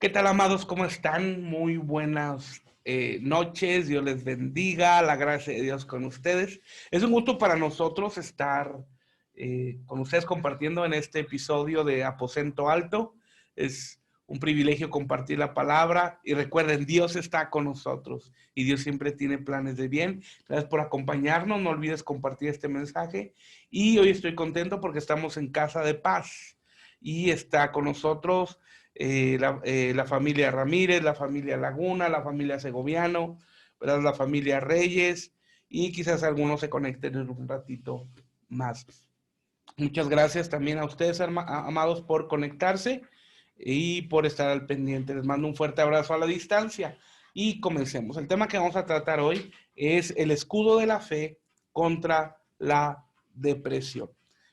¿Qué tal, amados? ¿Cómo están? Muy buenas noches. Dios les bendiga. La gracia de Dios con ustedes. Es un gusto para nosotros estar con ustedes compartiendo en este episodio de Aposento Alto. Es un privilegio compartir la palabra. Y recuerden, Dios está con nosotros y Dios siempre tiene planes de bien. Gracias por acompañarnos. No olvides compartir este mensaje. Y hoy estoy contento porque estamos en Casa de Paz y está con nosotros la familia Ramírez, la familia Laguna, la familia Segoviano, ¿verdad? La familia Reyes, y quizás algunos se conecten en un ratito más. Muchas gracias también a ustedes, amados, por conectarse y por estar al pendiente. Les mando un fuerte abrazo a la distancia y comencemos. El tema que vamos a tratar hoy es el escudo de la fe contra la depresión.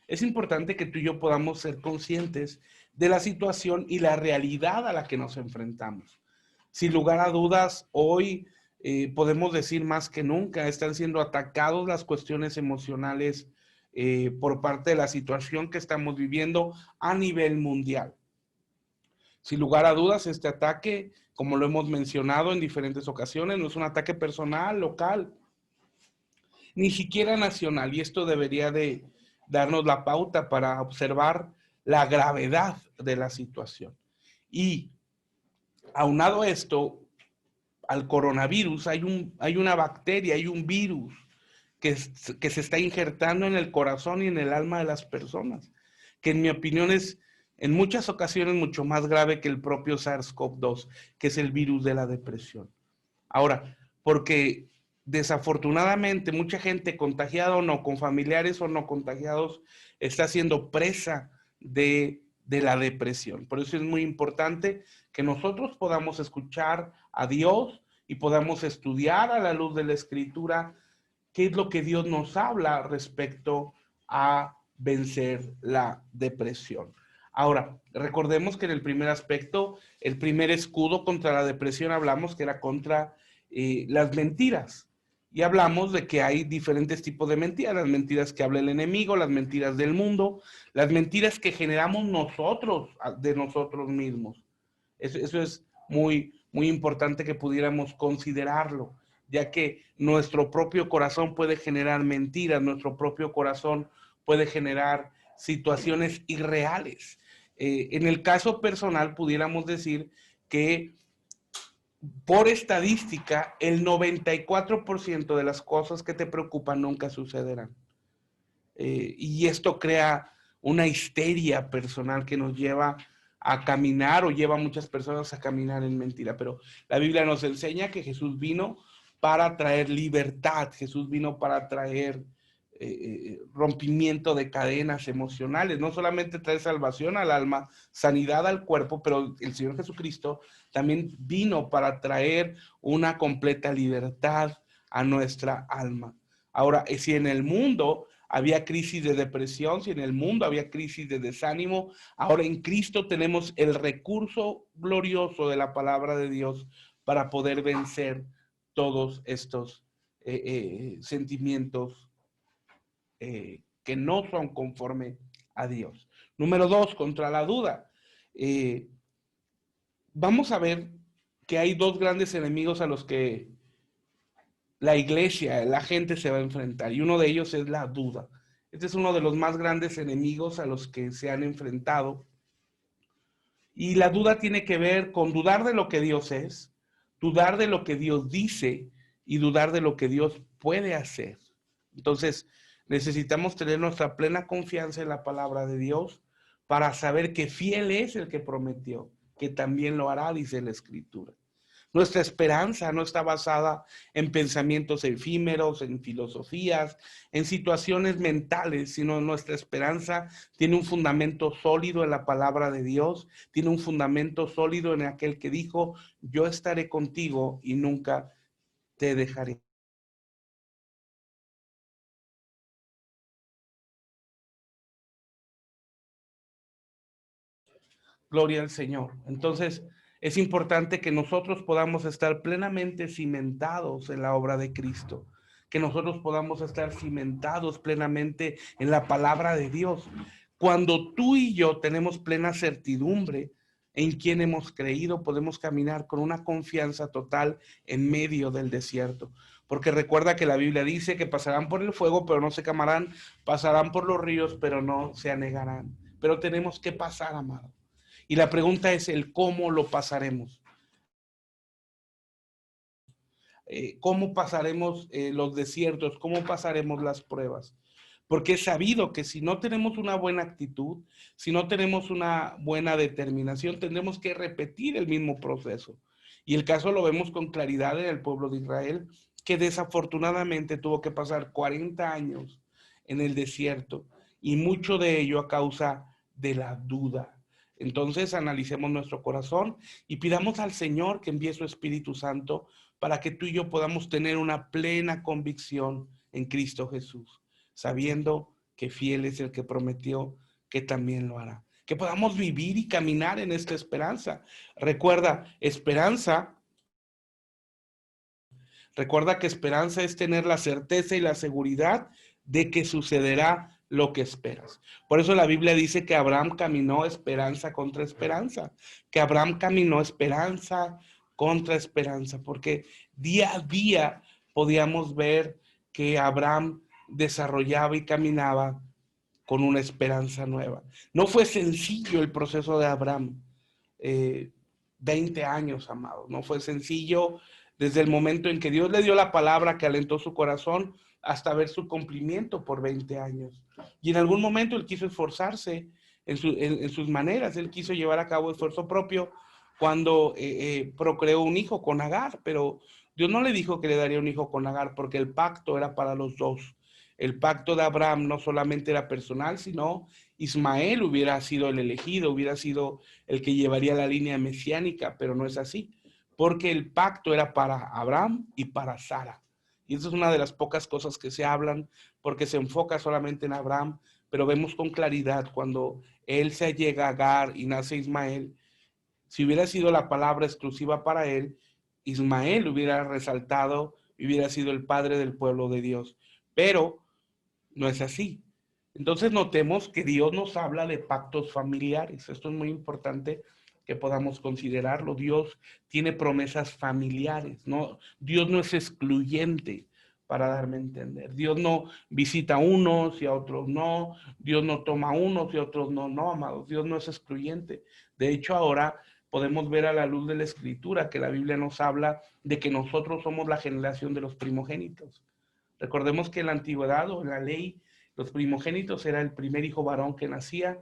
Es importante que tú y yo podamos ser conscientes de la situación y la realidad a la que nos enfrentamos. Sin lugar a dudas, hoy podemos decir más que nunca, están siendo atacados las cuestiones emocionales por parte de la situación que estamos viviendo a nivel mundial. Sin lugar a dudas, este ataque, como lo hemos mencionado en diferentes ocasiones, no es un ataque personal, local, ni siquiera nacional, y esto debería de darnos la pauta para observar la gravedad de la situación. Y aunado a esto, al coronavirus, hay una bacteria, hay un virus que se está injertando en el corazón y en el alma de las personas, que en mi opinión es en muchas ocasiones mucho más grave que el propio SARS-CoV-2, que es el virus de la depresión. Ahora, porque desafortunadamente mucha gente contagiada o no, con familiares o no contagiados, está siendo presa de la depresión. Por eso es muy importante que nosotros podamos escuchar a Dios y podamos estudiar a la luz de la Escritura qué es lo que Dios nos habla respecto a vencer la depresión. Ahora, recordemos que en el primer aspecto, el primer escudo contra la depresión, hablamos que era contra las mentiras. Y hablamos de que hay diferentes tipos de mentiras, las mentiras que habla el enemigo, las mentiras del mundo, las mentiras que generamos nosotros de nosotros mismos. Eso es muy importante que pudiéramos considerarlo, ya que nuestro propio corazón puede generar mentiras, nuestro propio corazón puede generar situaciones irreales. En el caso personal, pudiéramos decir que por estadística, el 94% de las cosas que te preocupan nunca sucederán. Y esto crea una histeria personal que nos lleva a caminar o lleva a muchas personas a caminar en mentira. Pero la Biblia nos enseña que Jesús vino para traer libertad, Jesús vino para traer rompimiento de cadenas emocionales, no solamente trae salvación al alma, sanidad al cuerpo, pero el Señor Jesucristo también vino para traer una completa libertad a nuestra alma. Ahora, si en el mundo había crisis de depresión, si en el mundo había crisis de desánimo, ahora en Cristo tenemos el recurso glorioso de la palabra de Dios para poder vencer todos estos sentimientos que no son conforme a Dios. Número 2, contra la duda. Vamos a ver que hay dos grandes enemigos a los que la iglesia, la gente se va a enfrentar, y uno de ellos es la duda. Este es uno de los más grandes enemigos a los que se han enfrentado. Y la duda tiene que ver con dudar de lo que Dios es, dudar de lo que Dios dice y dudar de lo que Dios puede hacer. Entonces, necesitamos tener nuestra plena confianza en la palabra de Dios para saber que fiel es el que prometió, que también lo hará, dice la Escritura. Nuestra esperanza no está basada en pensamientos efímeros, en filosofías, en situaciones mentales, sino nuestra esperanza tiene un fundamento sólido en la palabra de Dios, tiene un fundamento sólido en aquel que dijo, yo estaré contigo y nunca te dejaré. Gloria al Señor. Entonces, es importante que nosotros podamos estar plenamente cimentados en la obra de Cristo, que nosotros podamos estar cimentados plenamente en la palabra de Dios. Cuando tú y yo tenemos plena certidumbre en quien hemos creído, podemos caminar con una confianza total en medio del desierto. Porque recuerda que la Biblia dice que pasarán por el fuego, pero no se quemarán, pasarán por los ríos, pero no se anegarán. Pero tenemos que pasar, amado. Y la pregunta es el cómo lo pasaremos. ¿Cómo pasaremos los desiertos? ¿Cómo pasaremos las pruebas? Porque es sabido que si no tenemos una buena actitud, si no tenemos una buena determinación, tendremos que repetir el mismo proceso. Y el caso lo vemos con claridad en el pueblo de Israel, que desafortunadamente tuvo que pasar 40 años en el desierto, y mucho de ello a causa de la duda. Entonces analicemos nuestro corazón y pidamos al Señor que envíe su Espíritu Santo para que tú y yo podamos tener una plena convicción en Cristo Jesús, sabiendo que fiel es el que prometió que también lo hará. Que podamos vivir y caminar en esta esperanza. Recuerda que esperanza es tener la certeza y la seguridad de que sucederá lo que esperas. Por eso la Biblia dice que Abraham caminó esperanza contra esperanza, que Abraham caminó esperanza contra esperanza, porque día a día podíamos ver que Abraham desarrollaba y caminaba con una esperanza nueva. No fue sencillo el proceso de Abraham. eh, 20 años, amado. No fue sencillo desde el momento en que Dios le dio la palabra que alentó su corazón hasta ver su cumplimiento por 20 años. Y en algún momento él quiso esforzarse en sus maneras, él quiso llevar a cabo esfuerzo propio cuando procreó un hijo con Agar, pero Dios no le dijo que le daría un hijo con Agar porque el pacto era para los dos. El pacto de Abraham no solamente era personal, sino Ismael hubiera sido el elegido, hubiera sido el que llevaría la línea mesiánica, pero no es así, porque el pacto era para Abraham y para Sara. Y eso es una de las pocas cosas que se hablan, porque se enfoca solamente en Abraham, pero vemos con claridad cuando él se llega a Agar y nace Ismael, si hubiera sido la palabra exclusiva para él, Ismael hubiera resaltado y hubiera sido el padre del pueblo de Dios. Pero no es así. Entonces notemos que Dios nos habla de pactos familiares. Esto es muy importante que podamos considerarlo. Dios tiene promesas familiares, ¿no? Dios no es excluyente, para darme a entender. Dios no visita a unos y a otros no. Dios no toma a unos y a otros no. No, amados. Dios no es excluyente. De hecho, ahora podemos ver a la luz de la Escritura que la Biblia nos habla de que nosotros somos la generación de los primogénitos. Recordemos que en la antigüedad o en la ley, los primogénitos era el primer hijo varón que nacía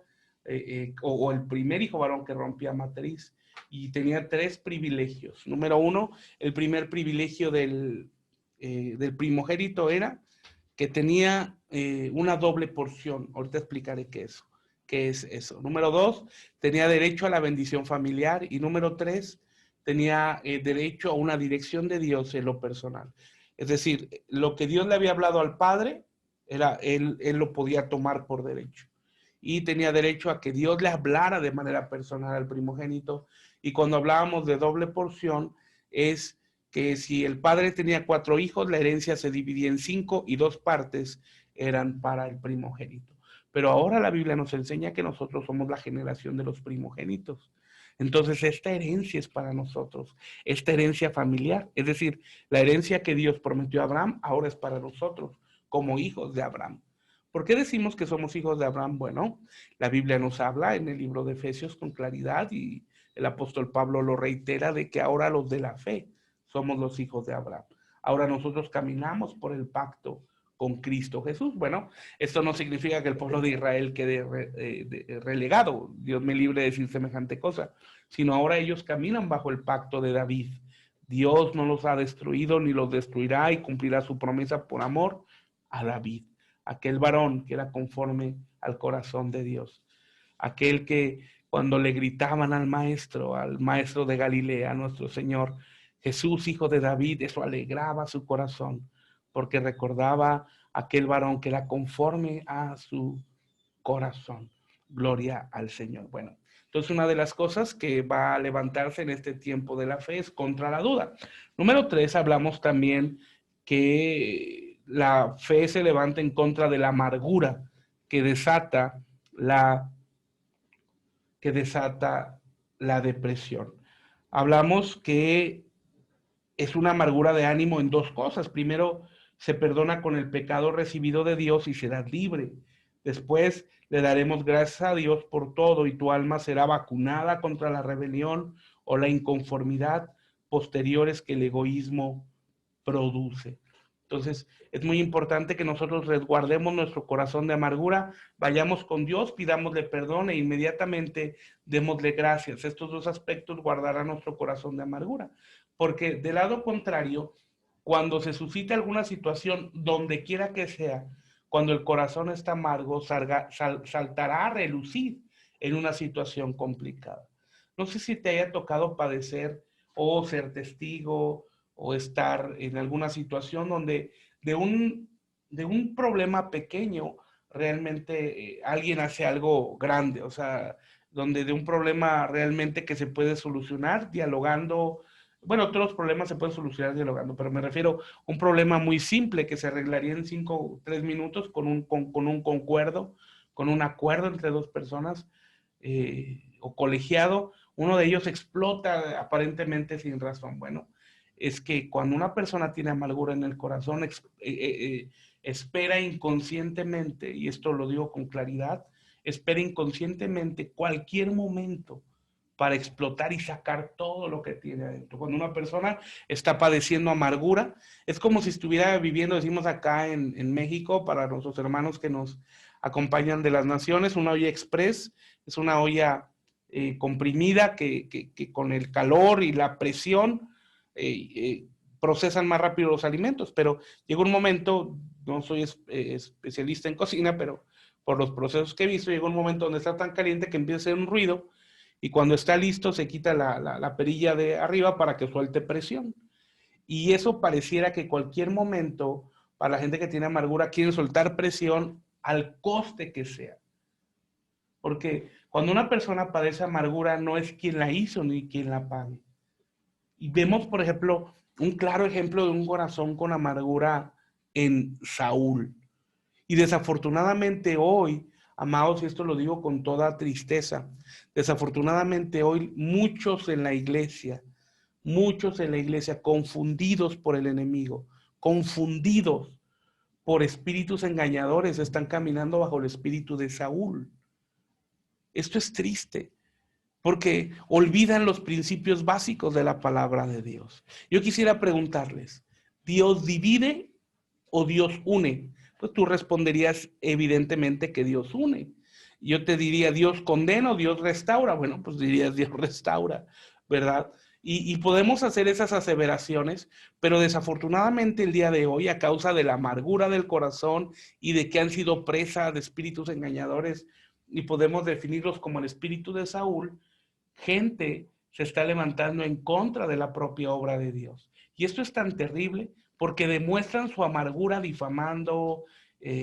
o el primer hijo varón que rompía matriz, y tenía tres privilegios. Número uno, el primer privilegio del primogénito era que tenía una doble porción. Ahorita explicaré qué es eso. Número dos, tenía derecho a la bendición familiar, y número tres, tenía derecho a una dirección de Dios en lo personal. Es decir, lo que Dios le había hablado al padre, él lo podía tomar por derecho. Y tenía derecho a que Dios le hablara de manera personal al primogénito. Y cuando hablábamos de doble porción, es que si el padre tenía 4 hijos, la herencia se dividía en 5 y 2 partes eran para el primogénito. Pero ahora la Biblia nos enseña que nosotros somos la generación de los primogénitos. Entonces esta herencia es para nosotros, esta herencia familiar, es decir, la herencia que Dios prometió a Abraham ahora es para nosotros, como hijos de Abraham. ¿Por qué decimos que somos hijos de Abraham? Bueno, la Biblia nos habla en el libro de Efesios con claridad, y el apóstol Pablo lo reitera, de que ahora los de la fe somos los hijos de Abraham. Ahora nosotros caminamos por el pacto con Cristo Jesús. Bueno, esto no significa que el pueblo de Israel quede relegado, Dios me libre de decir semejante cosa, sino ahora ellos caminan bajo el pacto de David. Dios no los ha destruido ni los destruirá, y cumplirá su promesa por amor a David, aquel varón que era conforme al corazón de Dios, aquel que cuando le gritaban al maestro de Galilea, nuestro Señor Jesús, hijo de David, eso alegraba su corazón, porque recordaba aquel varón que era conforme a su corazón. Gloria al Señor. Bueno, entonces una de las cosas que va a levantarse en este tiempo de la fe es contra la duda. Número 3, hablamos también que la fe se levanta en contra de la amargura que desata la depresión. Hablamos que es una amargura de ánimo en dos cosas. Primero, se perdona con el pecado recibido de Dios y serás libre. Después, le daremos gracias a Dios por todo y tu alma será vacunada contra la rebelión o la inconformidad posteriores que el egoísmo produce. Entonces, es muy importante que nosotros resguardemos nuestro corazón de amargura, vayamos con Dios, pidámosle perdón e inmediatamente démosle gracias. Estos dos aspectos guardarán nuestro corazón de amargura. Porque del lado contrario, cuando se suscita alguna situación, donde quiera que sea, cuando el corazón está amargo, saltará a relucir en una situación complicada. No sé si te haya tocado padecer o ser testigo o estar en alguna situación donde de un problema pequeño realmente alguien hace algo grande, o sea, donde de un problema realmente que se puede solucionar dialogando. Bueno, todos los problemas se pueden solucionar dialogando, pero me refiero a un problema muy simple que se arreglaría en 3 minutos con un concuerdo, con un acuerdo entre dos personas o colegiado. Uno de ellos explota aparentemente sin razón. Bueno, es que cuando una persona tiene amargura en el corazón, espera inconscientemente, y esto lo digo con claridad, espera inconscientemente cualquier momento para explotar y sacar todo lo que tiene adentro. Cuando una persona está padeciendo amargura, es como si estuviera viviendo, decimos acá en México, para nuestros hermanos que nos acompañan de las naciones, una olla express, es una olla comprimida que con el calor y la presión procesan más rápido los alimentos, pero llega un momento, no soy especialista en cocina, pero por los procesos que he visto, llega un momento donde está tan caliente que empieza a hacer un ruido y cuando está listo se quita la perilla de arriba para que suelte presión. Y eso pareciera que cualquier momento, para la gente que tiene amargura, quieren soltar presión al coste que sea. Porque cuando una persona padece amargura, no es quien la hizo ni quien la pague. Y vemos, por ejemplo, un claro ejemplo de un corazón con amargura en Saúl. Y desafortunadamente hoy, amados, y esto lo digo con toda tristeza, desafortunadamente hoy muchos en la iglesia confundidos por el enemigo, confundidos por espíritus engañadores, están caminando bajo el espíritu de Saúl. Esto es triste, porque olvidan los principios básicos de la palabra de Dios. Yo quisiera preguntarles, ¿Dios divide o Dios une? Pues tú responderías evidentemente que Dios une. Yo te diría, ¿Dios condena o Dios restaura? Bueno, pues dirías, Dios restaura, ¿verdad? Y podemos hacer esas aseveraciones, pero desafortunadamente el día de hoy, a causa de la amargura del corazón y de que han sido presa de espíritus engañadores, y podemos definirlos como el espíritu de Saúl, gente se está levantando en contra de la propia obra de Dios. Y esto es tan terrible porque demuestran su amargura difamando,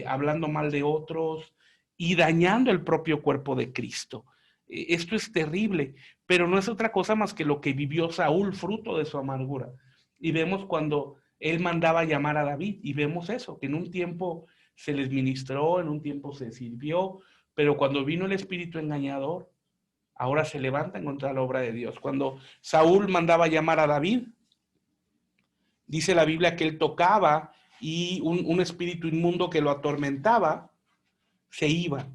hablando mal de otros y dañando el propio cuerpo de Cristo. Esto es terrible, pero no es otra cosa más que lo que vivió Saúl, fruto de su amargura. Y vemos cuando él mandaba llamar a David, y vemos eso, que en un tiempo se les ministró, en un tiempo se sirvió, pero cuando vino el espíritu engañador, ahora se levantan contra la obra de Dios. Cuando Saúl mandaba llamar a David, dice la Biblia que él tocaba y un espíritu inmundo que lo atormentaba se iba.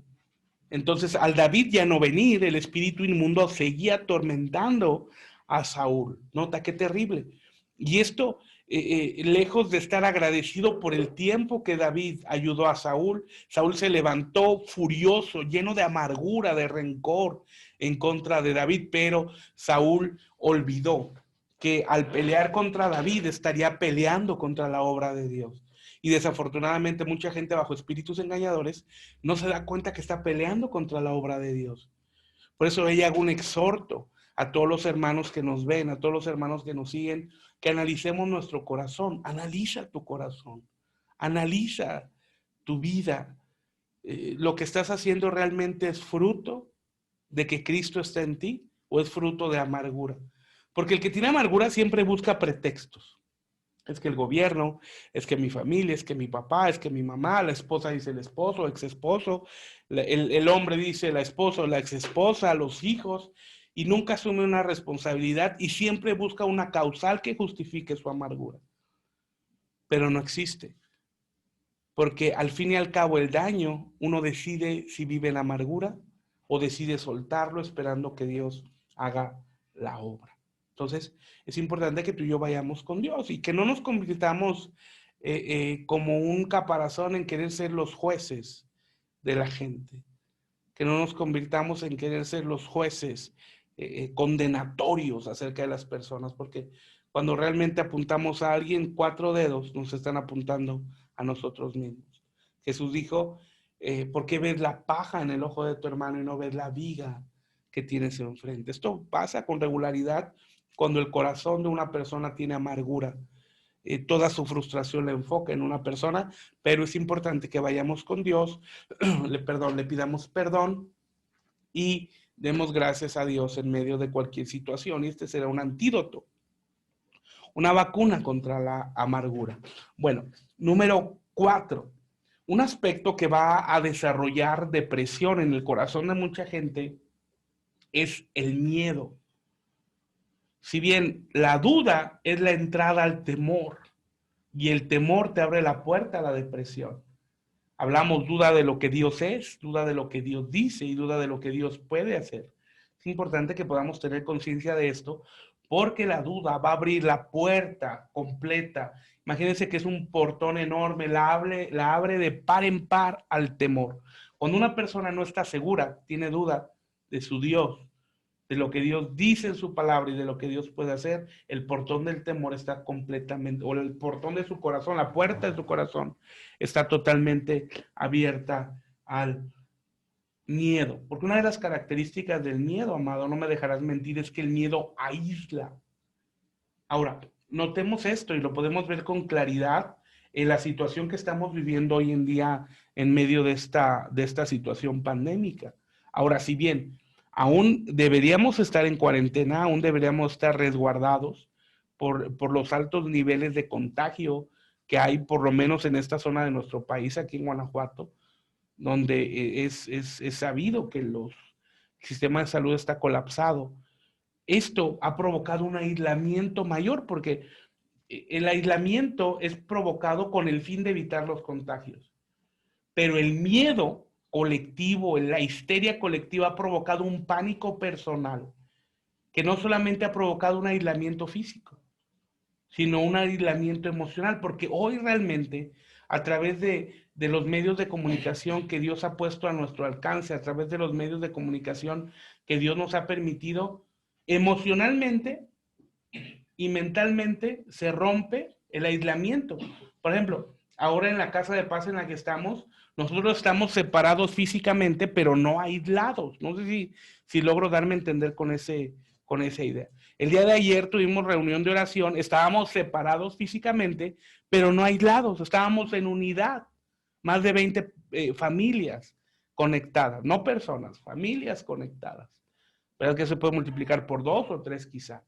Entonces, al David ya no venir, el espíritu inmundo seguía atormentando a Saúl. Nota qué terrible. Y esto, lejos de estar agradecido por el tiempo que David ayudó a Saúl, Saúl se levantó furioso, lleno de amargura, de rencor en contra de David, pero Saúl olvidó que al pelear contra David estaría peleando contra la obra de Dios. Y desafortunadamente mucha gente bajo espíritus engañadores no se da cuenta que está peleando contra la obra de Dios. Por eso ella hago un exhorto a todos los hermanos que nos ven, a todos los hermanos que nos siguen, que analicemos nuestro corazón. Analiza tu corazón, analiza tu vida. ¿Lo que estás haciendo realmente es fruto de que Cristo está en ti o es fruto de amargura? Porque el que tiene amargura siempre busca pretextos. Es que el gobierno, es que mi familia, es que mi papá, es que mi mamá, la esposa dice el esposo, ex esposo, el hombre dice la esposa o la ex esposa, los hijos, y nunca asume una responsabilidad y siempre busca una causal que justifique su amargura. Pero no existe. Porque al fin y al cabo el daño, uno decide si vive en amargura o decide soltarlo esperando que Dios haga la obra. Entonces, es importante que tú y yo vayamos con Dios y que no nos convirtamos como un caparazón en querer ser los jueces de la gente. Que no nos convirtamos en querer ser los jueces condenatorios acerca de las personas, porque cuando realmente apuntamos a alguien, 4 dedos nos están apuntando a nosotros mismos. Jesús dijo, ¿por qué ves la paja en el ojo de tu hermano y no ves la viga que tienes enfrente? Esto pasa con regularidad cuando el corazón de una persona tiene amargura. Toda su frustración la enfoca en una persona, pero es importante que vayamos con Dios, le pidamos perdón y demos gracias a Dios en medio de cualquier situación. Y este será un antídoto, una vacuna contra la amargura. Bueno, número 4, un aspecto que va a desarrollar depresión en el corazón de mucha gente es el miedo. Si bien la duda es la entrada al temor y el temor te abre la puerta a la depresión. Hablamos duda de lo que Dios es, duda de lo que Dios dice y duda de lo que Dios puede hacer. Es importante que podamos tener conciencia de esto porque la duda va a abrir la puerta completa. Imagínense que es un portón enorme, la abre de par en par al temor. Cuando una persona no está segura, tiene duda de su Dios, de lo que Dios dice en su palabra y de lo que Dios puede hacer, el portón del temor está completamente, o el portón de su corazón, la puerta de su corazón está totalmente abierta al miedo. Porque una de las características del miedo, amado, no me dejarás mentir, es que el miedo aísla. Ahora, notemos esto y lo podemos ver con claridad en la situación que estamos viviendo hoy en día en medio de esta situación pandémica. Ahora, si bien aún deberíamos estar en cuarentena, aún deberíamos estar resguardados por los altos niveles de contagio que hay, por lo menos en esta zona de nuestro país, aquí en Guanajuato, donde es sabido que el sistema de salud está colapsado. Esto ha provocado un aislamiento mayor porque el aislamiento es provocado con el fin de evitar los contagios, pero el miedo colectivo, la histeria colectiva ha provocado un pánico personal que no solamente ha provocado un aislamiento físico, sino un aislamiento emocional, porque hoy realmente a través de los medios de comunicación que Dios ha puesto a nuestro alcance, a través de los medios de comunicación que Dios nos ha permitido, emocionalmente y mentalmente se rompe el aislamiento. Por ejemplo, ahora en la casa de paz en la que estamos, nosotros estamos separados físicamente, pero no aislados. No sé si logro darme a entender con esa idea. El día de ayer tuvimos reunión de oración, estábamos separados físicamente, pero no aislados, estábamos en unidad. Más de 20 familias conectadas, no personas, familias conectadas. Pero que se puede multiplicar por 2 o 3 quizá.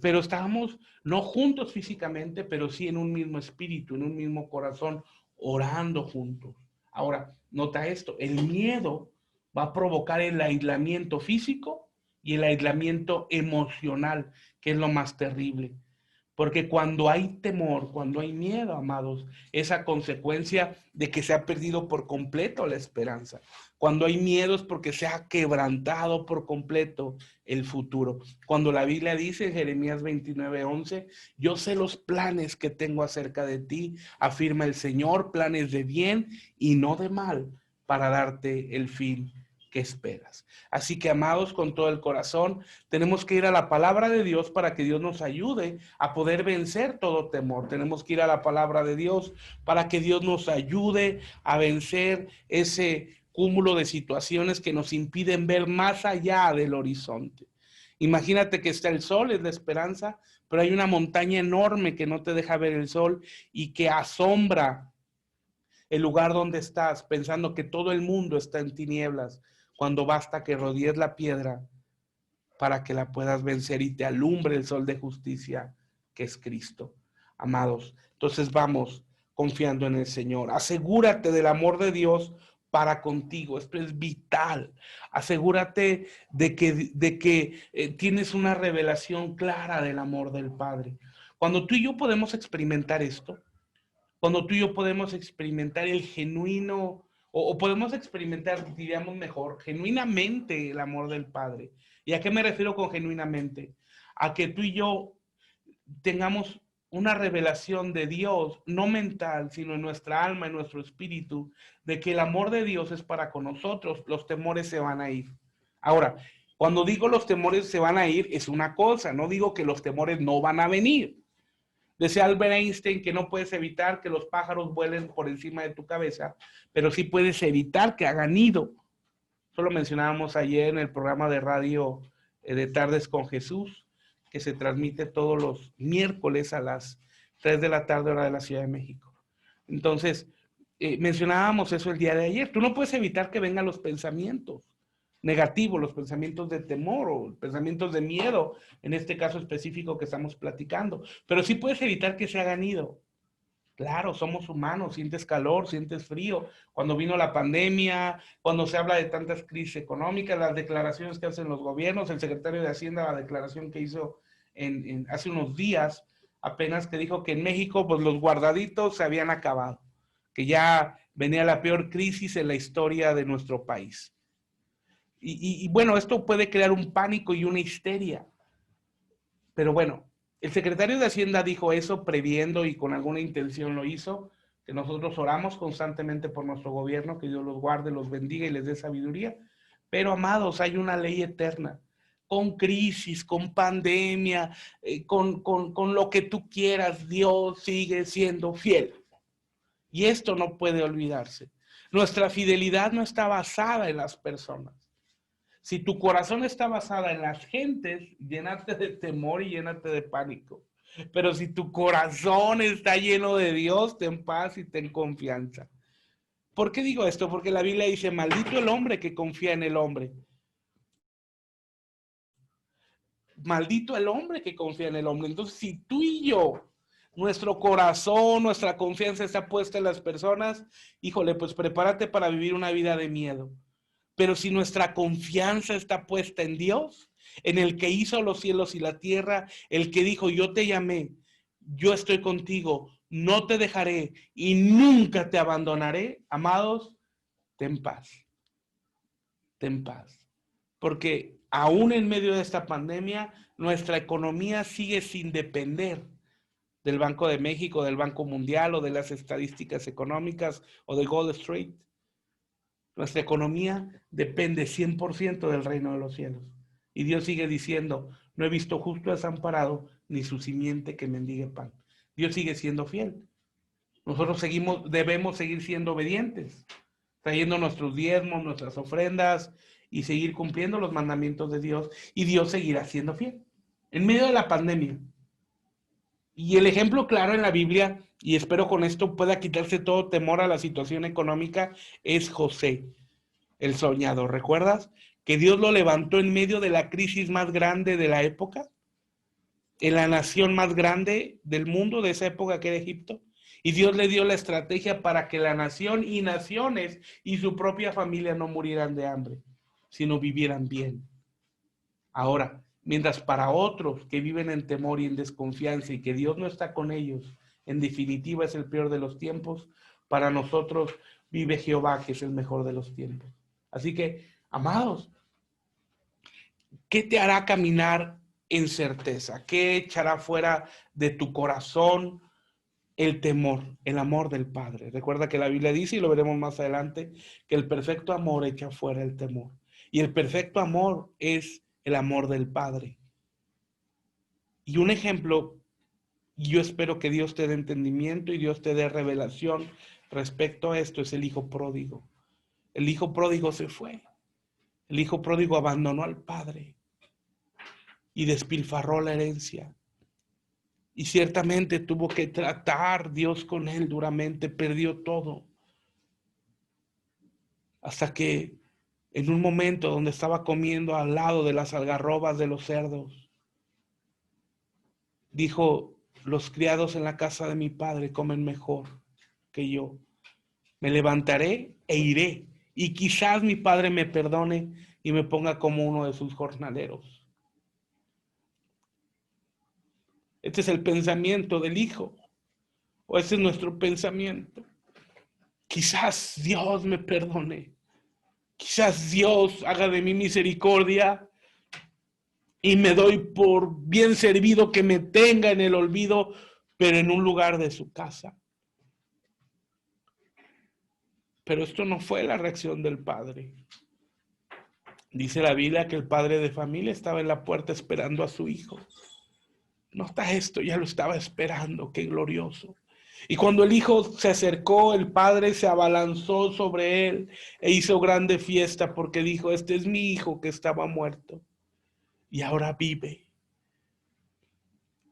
Pero estábamos no juntos físicamente, pero sí en un mismo espíritu, en un mismo corazón, orando juntos. Ahora, nota esto, el miedo va a provocar el aislamiento físico y el aislamiento emocional, que es lo más terrible. Porque cuando hay temor, cuando hay miedo, amados, es a consecuencia de que se ha perdido por completo la esperanza. Cuando hay miedo es porque se ha quebrantado por completo el futuro. Cuando la Biblia dice en Jeremías 29:11, yo sé los planes que tengo acerca de ti, afirma el Señor, planes de bien y no de mal, para darte el fin que esperas. Así que, amados, con todo el corazón, tenemos que ir a la palabra de Dios para que Dios nos ayude a poder vencer todo temor. Tenemos que ir a la palabra de Dios para que Dios nos ayude a vencer ese cúmulo de situaciones que nos impiden ver más allá del horizonte. Imagínate que está el sol, es la esperanza, pero hay una montaña enorme que no te deja ver el sol y que asombra el lugar donde estás, pensando que todo el mundo está en tinieblas, cuando basta que rodees la piedra para que la puedas vencer y te alumbre el sol de justicia que es Cristo. Amados, entonces vamos confiando en el Señor. Asegúrate del amor de Dios para contigo. Esto es vital. Asegúrate de que tienes una revelación clara del amor del Padre. Cuando tú y yo podemos experimentar esto, cuando tú y yo podemos experimentar el genuino, o podemos experimentar, diríamos mejor, genuinamente el amor del Padre. ¿Y a qué me refiero con genuinamente? A que tú y yo tengamos una revelación de Dios, no mental, sino en nuestra alma, en nuestro espíritu, de que el amor de Dios es para con nosotros, los temores se van a ir. Ahora, cuando digo los temores se van a ir, es una cosa, no digo que los temores no van a venir. Decía Albert Einstein que no puedes evitar que los pájaros vuelen por encima de tu cabeza, pero sí puedes evitar que hagan nido. Eso lo mencionábamos ayer en el programa de radio de Tardes con Jesús, que se transmite todos los miércoles a las 3 de la tarde, hora de la Ciudad de México. Entonces, mencionábamos eso el día de ayer. Tú no puedes evitar que vengan los pensamientos negativos, los pensamientos de temor o pensamientos de miedo, en este caso específico que estamos platicando, pero sí puedes evitar que se hagan nido. Claro, somos humanos, sientes calor, sientes frío. Cuando vino la pandemia, cuando se habla de tantas crisis económicas, las declaraciones que hacen los gobiernos, el secretario de Hacienda, la declaración que hizo hace unos días, apenas que dijo que en México pues los guardaditos se habían acabado, que ya venía la peor crisis en la historia de nuestro país. Y bueno, esto puede crear un pánico y una histeria. Pero bueno, el secretario de Hacienda dijo eso previendo y con alguna intención lo hizo, que nosotros oramos constantemente por nuestro gobierno, que Dios los guarde, los bendiga y les dé sabiduría. Pero amados, hay una ley eterna, con crisis, con pandemia, con lo que tú quieras, Dios sigue siendo fiel. Y esto no puede olvidarse. Nuestra fidelidad no está basada en las personas. Si tu corazón está basado en las gentes, llénate de temor y llénate de pánico. Pero si tu corazón está lleno de Dios, ten paz y ten confianza. ¿Por qué digo esto? Porque la Biblia dice, maldito el hombre que confía en el hombre. Maldito el hombre que confía en el hombre. Entonces, si tú y yo, nuestro corazón, nuestra confianza está puesta en las personas, híjole, pues prepárate para vivir una vida de miedo. Pero si nuestra confianza está puesta en Dios, en el que hizo los cielos y la tierra, el que dijo, yo te llamé, yo estoy contigo, no te dejaré y nunca te abandonaré, amados, ten paz, ten paz. Porque aún en medio de esta pandemia, nuestra economía sigue sin depender del Banco de México, del Banco Mundial o de las estadísticas económicas o de Wall Street. Nuestra economía depende 100% del reino de los cielos. Y Dios sigue diciendo, no he visto justo desamparado, ni su simiente que mendigue pan. Dios sigue siendo fiel. Nosotros debemos seguir siendo obedientes, trayendo nuestros diezmos, nuestras ofrendas y seguir cumpliendo los mandamientos de Dios. Y Dios seguirá siendo fiel. En medio de la pandemia. Y el ejemplo claro en la Biblia, y espero con esto pueda quitarse todo temor a la situación económica, es José, el soñador. ¿Recuerdas? Que Dios lo levantó en medio de la crisis más grande de la época, en la nación más grande del mundo de esa época que era Egipto. Y Dios le dio la estrategia para que la nación y naciones y su propia familia no murieran de hambre, sino vivieran bien. Ahora, mientras para otros que viven en temor y en desconfianza y que Dios no está con ellos, en definitiva es el peor de los tiempos, para nosotros vive Jehová, que es el mejor de los tiempos. Así que, amados, ¿qué te hará caminar en certeza? ¿Qué echará fuera de tu corazón el temor, el amor del Padre? Recuerda que la Biblia dice, y lo veremos más adelante, que el perfecto amor echa fuera el temor. Y el perfecto amor es el amor del Padre. Y un ejemplo, yo espero que Dios te dé entendimiento y Dios te dé revelación respecto a esto, es el hijo pródigo. El hijo pródigo se fue. El hijo pródigo abandonó al padre y despilfarró la herencia. Y ciertamente tuvo que tratar Dios con él duramente, perdió todo. Hasta que en un momento donde estaba comiendo al lado de las algarrobas de los cerdos, dijo, los criados en la casa de mi padre comen mejor que yo. Me levantaré e iré y quizás mi padre me perdone y me ponga como uno de sus jornaleros. Este es el pensamiento del hijo, o ese es nuestro pensamiento. Quizás Dios me perdone, quizás Dios haga de mí misericordia y me doy por bien servido que me tenga en el olvido, pero en un lugar de su casa. Pero esto no fue la reacción del padre. Dice la Biblia que el padre de familia estaba en la puerta esperando a su hijo. Nota esto, ya lo estaba esperando, qué glorioso. Y cuando el hijo se acercó, el padre se abalanzó sobre él e hizo grande fiesta porque dijo, este es mi hijo que estaba muerto y ahora vive.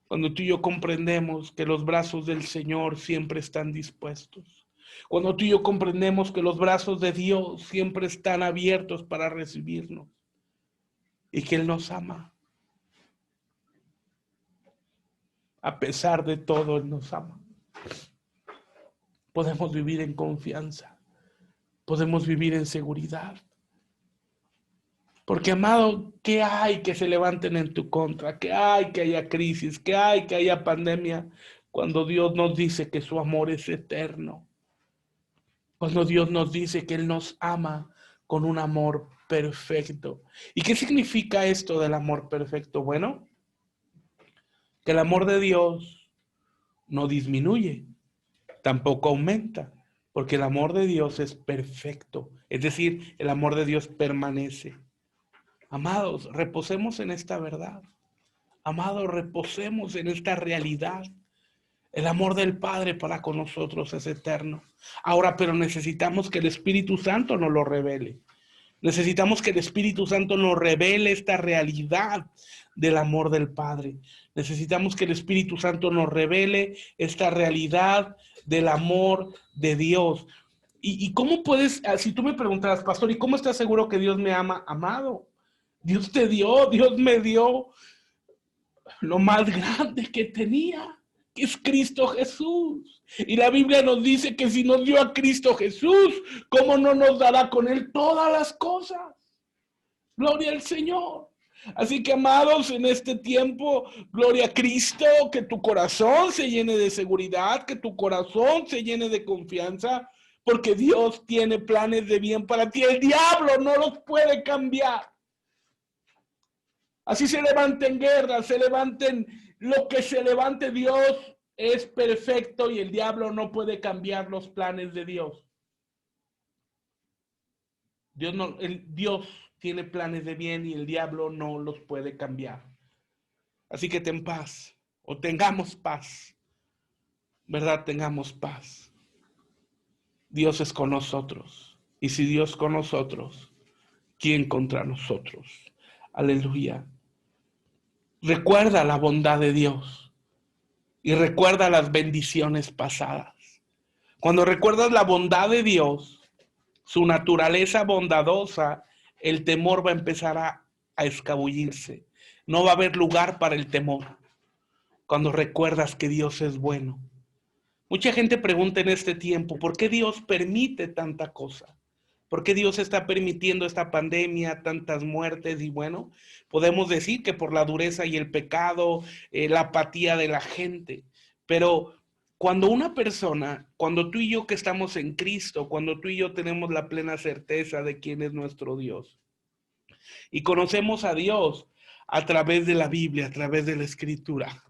Cuando tú y yo comprendemos que los brazos del Señor siempre están dispuestos. Cuando tú y yo comprendemos que los brazos de Dios siempre están abiertos para recibirnos y que Él nos ama. A pesar de todo, Él nos ama. Podemos vivir en confianza. Podemos vivir en seguridad. Porque, amado, ¿qué hay que se levanten en tu contra? ¿Qué hay que haya crisis? ¿Qué hay que haya pandemia? Cuando Dios nos dice que su amor es eterno. Cuando Dios nos dice que Él nos ama con un amor perfecto. ¿Y qué significa esto del amor perfecto? Bueno, que el amor de Dios no disminuye, tampoco aumenta, porque el amor de Dios es perfecto. Es decir, el amor de Dios permanece. Amados, reposemos en esta verdad. Amados, reposemos en esta realidad. El amor del Padre para con nosotros es eterno. Ahora, pero necesitamos que el Espíritu Santo nos lo revele. Necesitamos que el Espíritu Santo nos revele esta realidad del amor del Padre. Necesitamos que el Espíritu Santo nos revele esta realidad del amor de Dios. ¿Y cómo puedes, si tú me preguntaras, pastor, ¿y cómo estás seguro que Dios me ama? Amado, Dios te dio, Dios me dio lo más grande que tenía, que es Cristo Jesús. Y la Biblia nos dice que si nos dio a Cristo Jesús, ¿cómo no nos dará con Él todas las cosas? Gloria al Señor. Así que, amados, en este tiempo, gloria a Cristo, que tu corazón se llene de seguridad, que tu corazón se llene de confianza, porque Dios tiene planes de bien para ti. El diablo no los puede cambiar. Así se levanten guerras, se levanten, lo que se levante, Dios es perfecto y el diablo no puede cambiar los planes de Dios. Dios tiene planes de bien y el diablo no los puede cambiar. Así que ten paz, o tengamos paz, ¿verdad? Tengamos paz. Dios es con nosotros. Y si Dios con nosotros, ¿quién contra nosotros? Aleluya. Recuerda la bondad de Dios y recuerda las bendiciones pasadas. Cuando recuerdas la bondad de Dios, su naturaleza bondadosa, el temor va a empezar a escabullirse. No va a haber lugar para el temor cuando recuerdas que Dios es bueno. Mucha gente pregunta en este tiempo, ¿por qué Dios permite tanta cosa? ¿Por qué Dios está permitiendo esta pandemia, tantas muertes? Y bueno, podemos decir que por la dureza y el pecado, la apatía de la gente. Pero cuando una persona, cuando tú y yo que estamos en Cristo, cuando tú y yo tenemos la plena certeza de quién es nuestro Dios y conocemos a Dios a través de la Biblia, a través de la Escritura,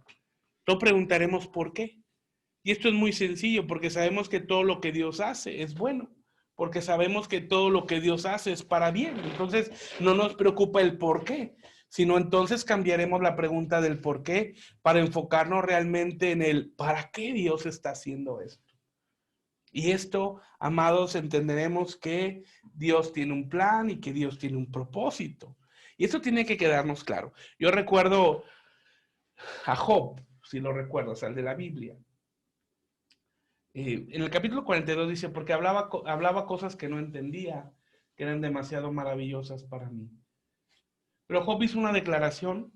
no preguntaremos por qué. Y esto es muy sencillo porque sabemos que todo lo que Dios hace es bueno, porque sabemos que todo lo que Dios hace es para bien. Entonces no nos preocupa el por qué, sino entonces cambiaremos la pregunta del por qué para enfocarnos realmente en el para qué Dios está haciendo esto. Y esto, amados, entenderemos que Dios tiene un plan y que Dios tiene un propósito. Y esto tiene que quedarnos claro. Yo recuerdo a Job, si lo recuerdas, al de la Biblia. En el capítulo 42 dice, porque hablaba cosas que no entendía, que eran demasiado maravillosas para mí. Pero Job hizo una declaración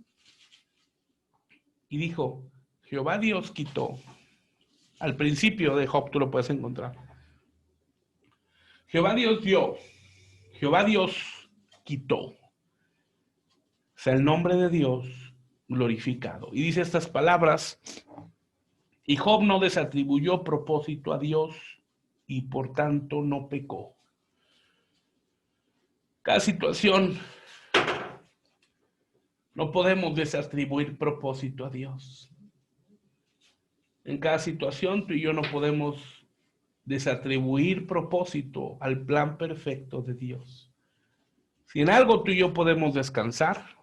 y dijo, Jehová Dios quitó. Al principio de Job tú lo puedes encontrar. Jehová Dios dio Jehová Dios quitó. O sea, el nombre de Dios glorificado. Y dice estas palabras: y Job no desatribuyó propósito a Dios y por tanto no pecó. Cada situación no podemos desatribuir propósito a Dios. En cada situación tú y yo no podemos desatribuir propósito al plan perfecto de Dios. Si en algo tú y yo podemos descansar,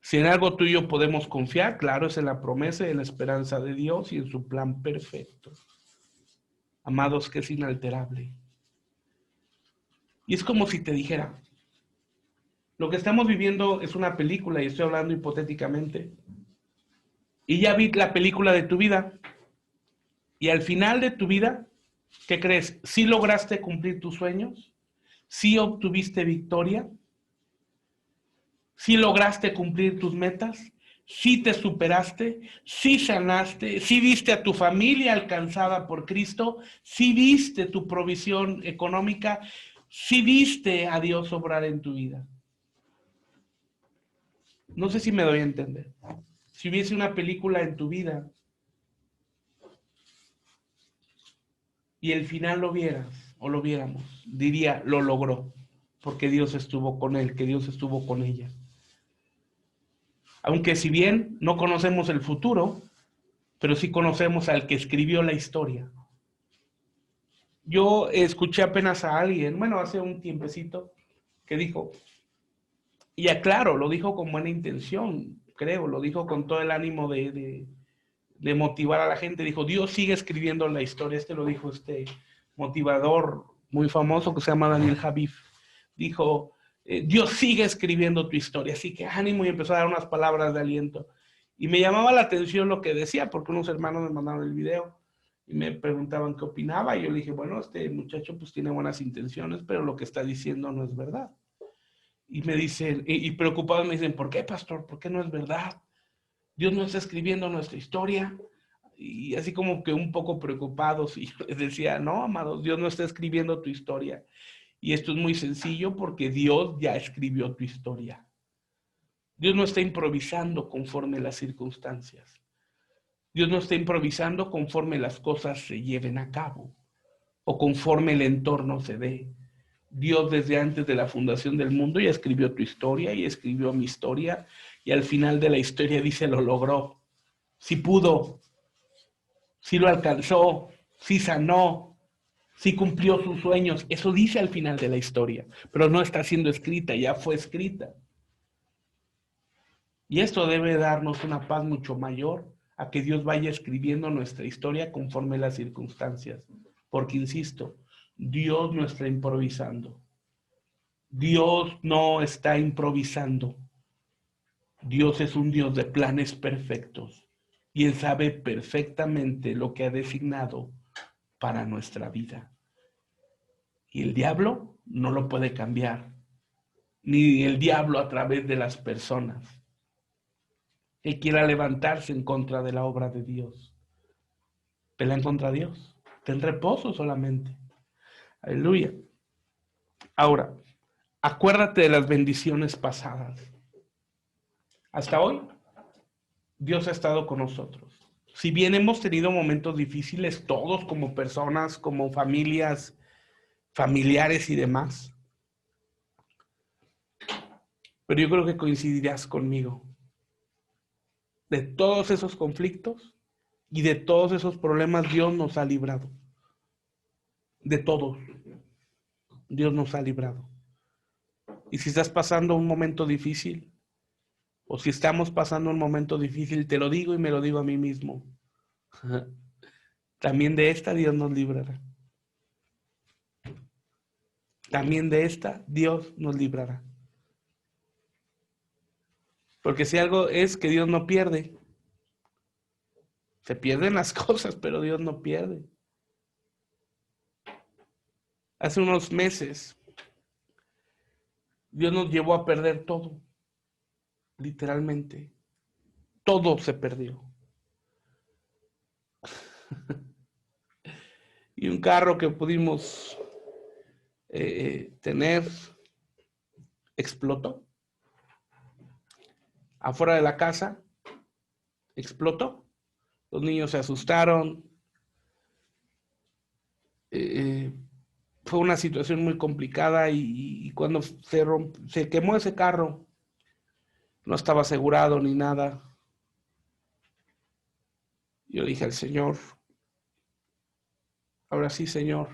si en algo tú y yo podemos confiar, claro, es en la promesa y en la esperanza de Dios y en su plan perfecto. Amados, que es inalterable. Y es como si te dijera, lo que estamos viviendo es una película, y estoy hablando hipotéticamente, y ya vi la película de tu vida, y al final de tu vida, ¿qué crees? ¿Sí lograste cumplir tus sueños? ¿Sí obtuviste victoria? ¿Sí lograste cumplir tus metas? ¿Sí te superaste? ¿Sí sanaste? ¿Sí viste a tu familia alcanzada por Cristo? ¿Sí viste tu provisión económica? ¿Sí viste a Dios obrar en tu vida? No sé si me doy a entender. Si hubiese una película en tu vida y el final lo vieras o lo viéramos, diría, lo logró, porque Dios estuvo con él, que Dios estuvo con ella. Aunque si bien no conocemos el futuro, pero sí conocemos al que escribió la historia. Yo escuché apenas a alguien, bueno, hace un tiempecito, que dijo, y aclaro, lo dijo con buena intención, creo, lo dijo con todo el ánimo de motivar a la gente. Dijo, Dios sigue escribiendo la historia. Lo dijo este motivador muy famoso que se llama Daniel Javif. Dijo, Dios sigue escribiendo tu historia, así que ánimo, y empezó a dar unas palabras de aliento. Y me llamaba la atención lo que decía, porque unos hermanos me mandaron el video y me preguntaban qué opinaba, y yo le dije, bueno, este muchacho pues tiene buenas intenciones, pero lo que está diciendo no es verdad. Y me dicen, y preocupados me dicen, ¿por qué, pastor? ¿Por qué no es verdad? Dios no está escribiendo nuestra historia. Y así como que un poco preocupados, y les decía, no, amados, Dios no está escribiendo tu historia. Y esto es muy sencillo porque Dios ya escribió tu historia. Dios no está improvisando conforme las circunstancias. Dios no está improvisando conforme las cosas se lleven a cabo o conforme el entorno se dé. Dios desde antes de la fundación del mundo ya escribió tu historia y escribió mi historia, y al final de la historia dice, lo logró. Sí pudo, sí lo alcanzó, sí sanó, sí cumplió sus sueños. Eso dice al final de la historia, pero no está siendo escrita, ya fue escrita. Y esto debe darnos una paz mucho mayor a que Dios vaya escribiendo nuestra historia conforme las circunstancias. Porque, insisto, Dios no está improvisando. Dios no está improvisando. Dios es un Dios de planes perfectos y Él sabe perfectamente lo que ha designado para nuestra vida. Y el diablo no lo puede cambiar, ni el diablo a través de las personas que quiera levantarse en contra de la obra de Dios. Pelea en contra de Dios. Ten reposo solamente. Aleluya. Ahora, acuérdate de las bendiciones pasadas. Hasta hoy, Dios ha estado con nosotros. Si bien hemos tenido momentos difíciles, todos como personas, como familias, familiares y demás, pero yo creo que coincidirás conmigo. De todos esos conflictos y de todos esos problemas, Dios nos ha librado. De todos, Dios nos ha librado. Y si estás pasando un momento difícil, o si estamos pasando un momento difícil, te lo digo y me lo digo a mí mismo. También de esta Dios nos librará. También de esta Dios nos librará. Porque si algo es que Dios no pierde, se pierden las cosas, pero Dios no pierde. Hace unos meses, Dios nos llevó a perder todo, literalmente. Todo se perdió. Y un carro que pudimos tener, explotó. Afuera de la casa, explotó. Los niños se asustaron. Fue una situación muy complicada y cuando se quemó ese carro, no estaba asegurado ni nada. Yo dije al Señor, ahora sí, Señor,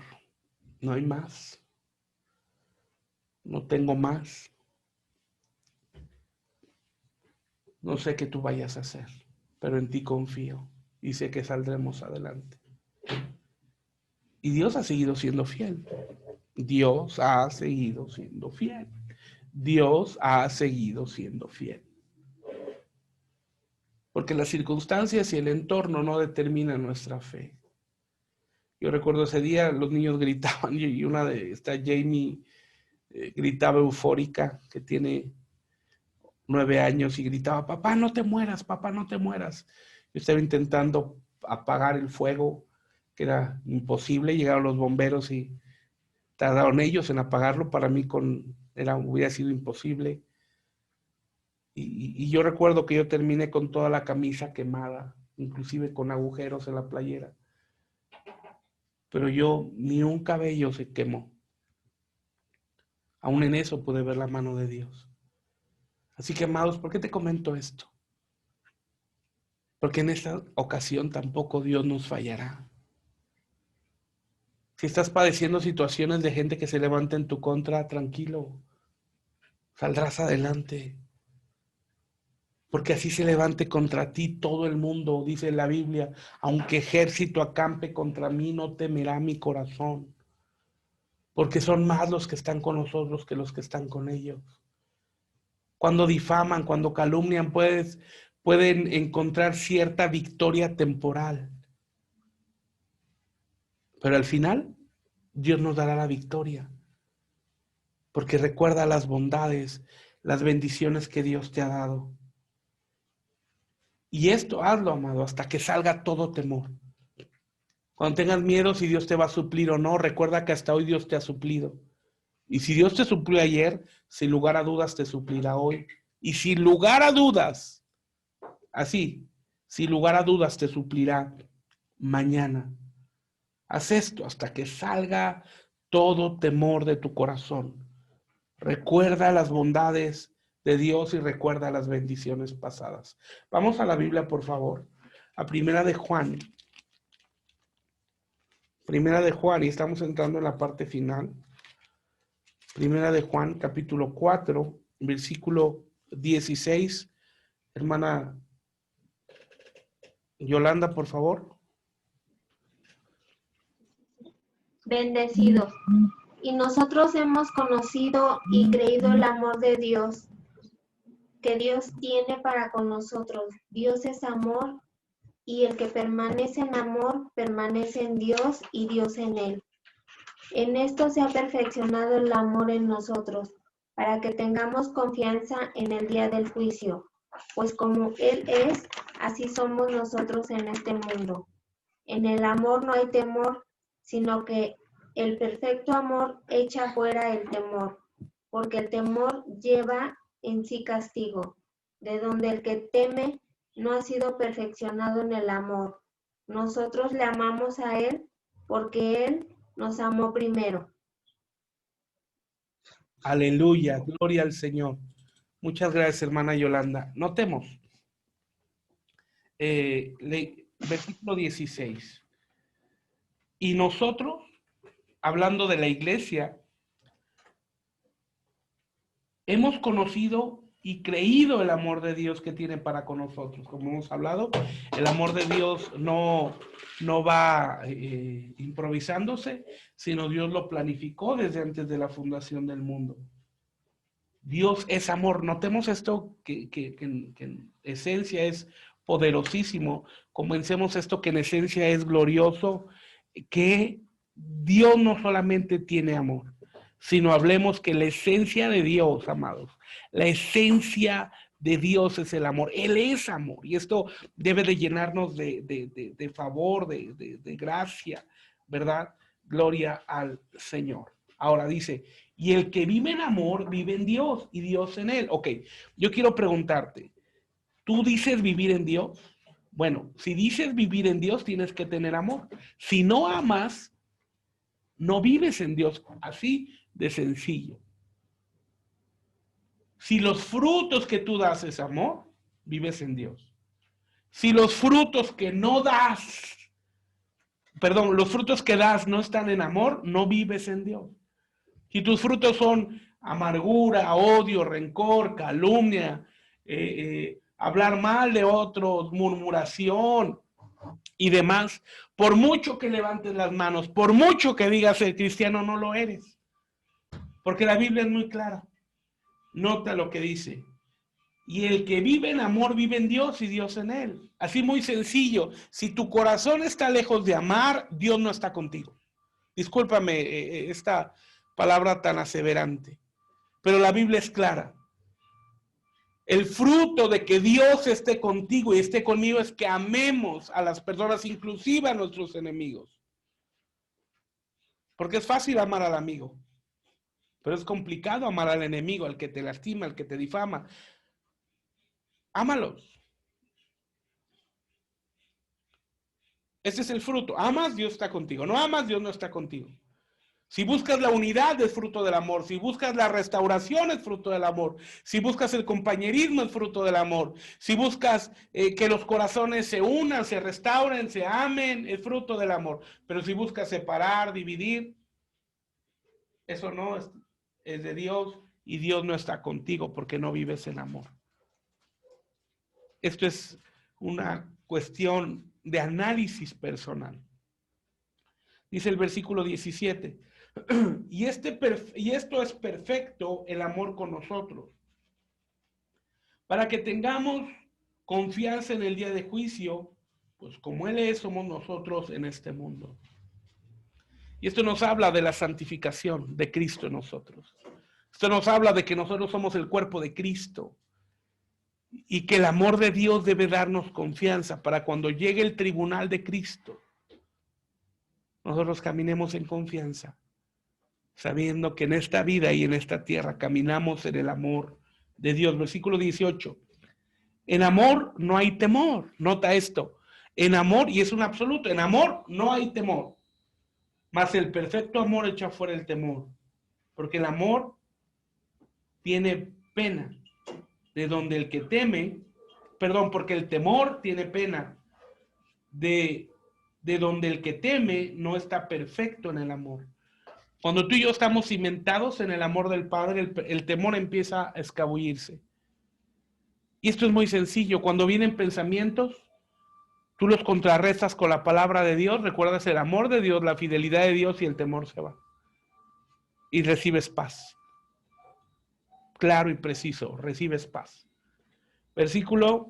no hay más. No tengo más. No sé qué tú vayas a hacer, pero en ti confío y sé que saldremos adelante. Y Dios ha seguido siendo fiel. Dios ha seguido siendo fiel. Dios ha seguido siendo fiel. Porque las circunstancias y el entorno no determinan nuestra fe. Yo recuerdo ese día, los niños gritaban y una de esta Jamie gritaba eufórica, que tiene 9 años, y gritaba, papá, no te mueras, papá, no te mueras. Yo estaba intentando apagar el fuego, que era imposible. Llegaron los bomberos y tardaron ellos en apagarlo. Para mí hubiera sido imposible. Y yo recuerdo que yo terminé con toda la camisa quemada, inclusive con agujeros en la playera. Pero ni un cabello se quemó. Aún en eso pude ver la mano de Dios. Así que, amados, ¿por qué te comento esto? Porque en esta ocasión tampoco Dios nos fallará. Si estás padeciendo situaciones de gente que se levanta en tu contra, tranquilo, saldrás adelante. Porque así se levante contra ti todo el mundo, dice la Biblia, aunque ejército acampe contra mí, no temerá mi corazón. Porque son más los que están con nosotros que los que están con ellos. Cuando difaman, cuando calumnian, pueden encontrar cierta victoria temporal. Pero al final, Dios nos dará la victoria. Porque recuerda las bondades, las bendiciones que Dios te ha dado. Y esto hazlo, amado, hasta que salga todo temor. Cuando tengas miedo si Dios te va a suplir o no, recuerda que hasta hoy Dios te ha suplido. Y si Dios te suplió ayer, sin lugar a dudas te suplirá hoy. Y sin lugar a dudas, así, sin lugar a dudas te suplirá mañana. Haz esto hasta que salga todo temor de tu corazón. Recuerda las bondades de Dios y recuerda las bendiciones pasadas. Vamos a la Biblia, por favor. A Primera de Juan. Primera de Juan, y estamos entrando en la parte final. Primera de Juan, capítulo 4, versículo 16. Hermana Yolanda, por favor. Bendecidos. Y nosotros hemos conocido y creído el amor de Dios, que Dios tiene para con nosotros. Dios es amor, y el que permanece en amor, permanece en Dios y Dios en él. En esto se ha perfeccionado el amor en nosotros, para que tengamos confianza en el día del juicio. Pues como Él es, así somos nosotros en este mundo. En el amor no hay temor, sino que el perfecto amor echa fuera el temor, porque el temor lleva en sí castigo, de donde el que teme no ha sido perfeccionado en el amor. Nosotros le amamos a Él porque Él nos amó primero. Aleluya, gloria al Señor. Muchas gracias, hermana Yolanda. Notemos, versículo 16. Y nosotros, hablando de la iglesia, hemos conocido y creído el amor de Dios que tiene para con nosotros. Como hemos hablado, el amor de Dios no va improvisándose, sino Dios lo planificó desde antes de la fundación del mundo. Dios es amor. Notemos esto que en esencia es poderosísimo. Comencemos esto que en esencia es glorioso, que Dios no solamente tiene amor, sino hablemos que la esencia de Dios, amados, la esencia de Dios es el amor. Él es amor y esto debe de llenarnos de favor, de gracia, ¿verdad? Gloria al Señor. Ahora dice, y el que vive en amor vive en Dios y Dios en él. Ok, yo quiero preguntarte, ¿tú dices vivir en Dios? Bueno, si dices vivir en Dios, tienes que tener amor. Si no amas, no vives en Dios. Así de sencillo. Si los frutos que tú das es amor, vives en Dios. Si los frutos que no das, perdón, los frutos que das no están en amor, no vives en Dios. Si tus frutos son amargura, odio, rencor, calumnia, hablar mal de otros, murmuración y demás, por mucho que levantes las manos, por mucho que digas el cristiano, no lo eres. Porque la Biblia es muy clara. Nota lo que dice. Y el que vive en amor vive en Dios y Dios en él. Así muy sencillo. Si tu corazón está lejos de amar, Dios no está contigo. Discúlpame esta palabra tan aseverante, pero la Biblia es clara. El fruto de que Dios esté contigo y esté conmigo es que amemos a las personas, inclusive a nuestros enemigos. Porque es fácil amar al amigo, pero es complicado amar al enemigo, al que te lastima, al que te difama. Ámalos. Ese es el fruto. Amas, Dios está contigo. No amas, Dios no está contigo. Si buscas la unidad, es fruto del amor. Si buscas la restauración, es fruto del amor. Si buscas el compañerismo, es fruto del amor. Si buscas que los corazones se unan, se restauren, se amen, es fruto del amor. Pero si buscas separar, dividir, eso no es de Dios y Dios no está contigo porque no vives en amor. Esto es una cuestión de análisis personal. Dice el versículo 17, y esto es perfecto, el amor con nosotros, para que tengamos confianza en el día de juicio, pues como Él es, somos nosotros en este mundo. Y esto nos habla de la santificación de Cristo en nosotros. Esto nos habla de que nosotros somos el cuerpo de Cristo y que el amor de Dios debe darnos confianza para cuando llegue el tribunal de Cristo, nosotros caminemos en confianza, sabiendo que en esta vida y en esta tierra caminamos en el amor de Dios. Versículo 18. En amor no hay temor. Nota esto. En amor, y es un absoluto, en amor no hay temor. Mas el perfecto amor echa fuera el temor. Porque el amor tiene pena. De donde el que teme, perdón, porque el temor tiene pena. De donde el que teme no está perfecto en el amor. Cuando tú y yo estamos cimentados en el amor del Padre, el temor empieza a escabullirse. Y esto es muy sencillo. Cuando vienen pensamientos, tú los contrarrestas con la palabra de Dios, recuerdas el amor de Dios, la fidelidad de Dios y el temor se va. Y recibes paz. Claro y preciso, recibes paz. Versículo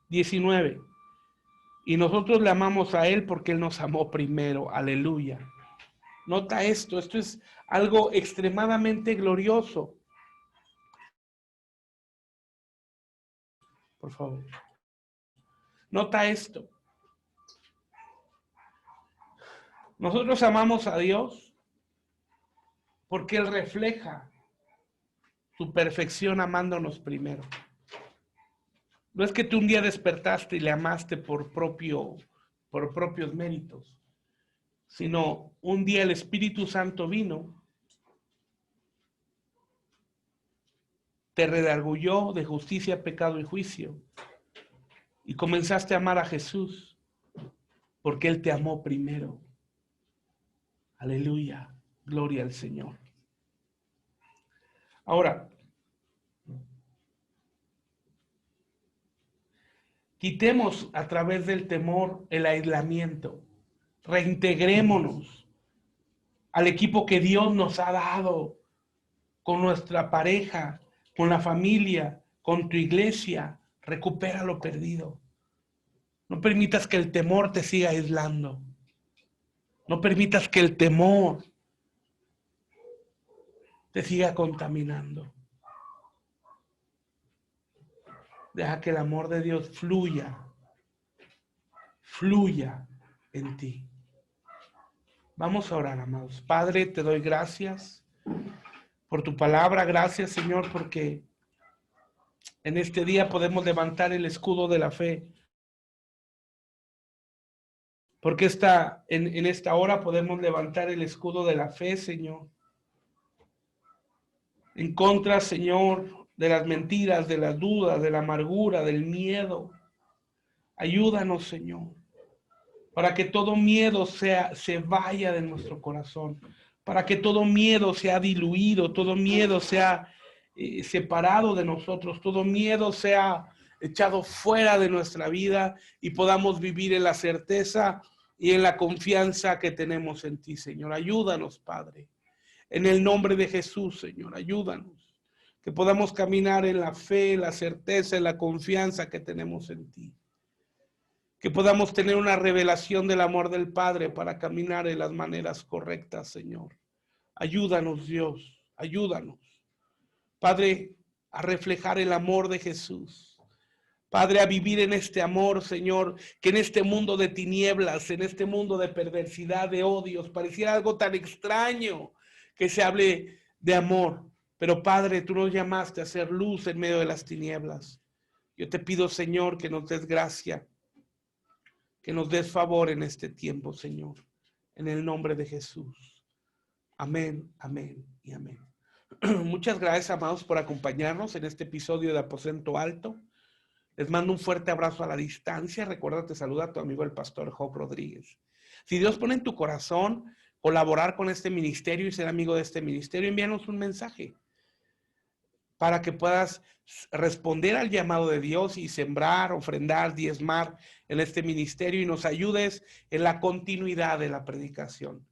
19. Y nosotros le amamos a Él porque Él nos amó primero. Aleluya. Nota esto es algo extremadamente glorioso. Por favor. Nota esto. Nosotros amamos a Dios porque Él refleja su perfección amándonos primero. No es que tú un día despertaste y le amaste por propios méritos, sino un día el Espíritu Santo vino, te redarguyó de justicia, pecado y juicio, y comenzaste a amar a Jesús porque Él te amó primero. Aleluya, gloria al Señor. Ahora, quitemos a través del temor el aislamiento, reintegrémonos al equipo que Dios nos ha dado, con nuestra pareja, con la familia, con tu iglesia. Recupera lo perdido. No permitas que el temor te siga aislando. No permitas que el temor te siga contaminando. Deja que el amor de Dios fluya en ti. Vamos a orar, amados. Padre, te doy gracias por tu palabra. Gracias, Señor, porque en este día podemos levantar el escudo de la fe. Porque en esta hora podemos levantar el escudo de la fe, Señor. En contra, Señor, de las mentiras, de las dudas, de la amargura, del miedo. Ayúdanos, Señor, para que todo miedo se vaya de nuestro corazón, para que todo miedo sea diluido, todo miedo sea separado de nosotros, todo miedo sea echado fuera de nuestra vida y podamos vivir en la certeza y en la confianza que tenemos en ti, Señor. Ayúdanos, Padre. En el nombre de Jesús, Señor, ayúdanos. Que podamos caminar en la fe, en la certeza, en la confianza que tenemos en ti. Que podamos tener una revelación del amor del Padre para caminar en las maneras correctas, Señor. Ayúdanos, Dios, ayúdanos. Padre, a reflejar el amor de Jesús. Padre, a vivir en este amor, Señor, que en este mundo de tinieblas, en este mundo de perversidad, de odios, pareciera algo tan extraño que se hable de amor. Pero Padre, tú nos llamaste a hacer luz en medio de las tinieblas. Yo te pido, Señor, que nos des gracia, que nos des favor en este tiempo, Señor, en el nombre de Jesús. Amén, amén y amén. Muchas gracias, amados, por acompañarnos en este episodio de Aposento Alto. Les mando un fuerte abrazo a la distancia. Recuerda, te saluda tu amigo el pastor Job Rodríguez. Si Dios pone en tu corazón colaborar con este ministerio y ser amigo de este ministerio, envíanos un mensaje para que puedas responder al llamado de Dios y sembrar, ofrendar, diezmar en este ministerio y nos ayudes en la continuidad de la predicación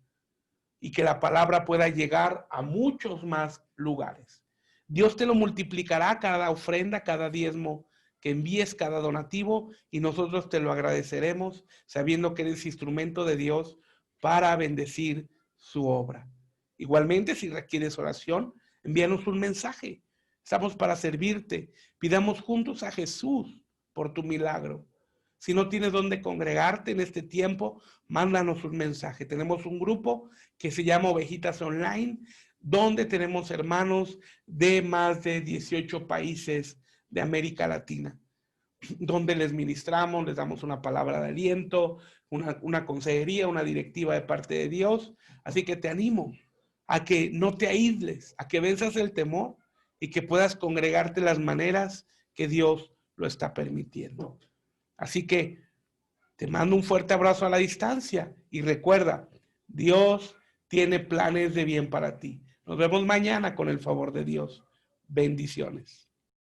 y que la palabra pueda llegar a muchos más lugares. Dios te lo multiplicará cada ofrenda, cada diezmo que envíes, cada donativo, y nosotros te lo agradeceremos sabiendo que eres instrumento de Dios para bendecir su obra. Igualmente, si requieres oración, envíanos un mensaje. Estamos para servirte. Pidamos juntos a Jesús por tu milagro. Si no tienes dónde congregarte en este tiempo, mándanos un mensaje. Tenemos un grupo que se llama Ovejitas Online, donde tenemos hermanos de más de 18 países de América Latina, donde les ministramos, les damos una palabra de aliento, una consejería, una directiva de parte de Dios. Así que te animo a que no te aísles, a que venzas el temor y que puedas congregarte las maneras que Dios lo está permitiendo. Así que te mando un fuerte abrazo a la distancia y recuerda, Dios tiene planes de bien para ti. Nos vemos mañana con el favor de Dios. Bendiciones.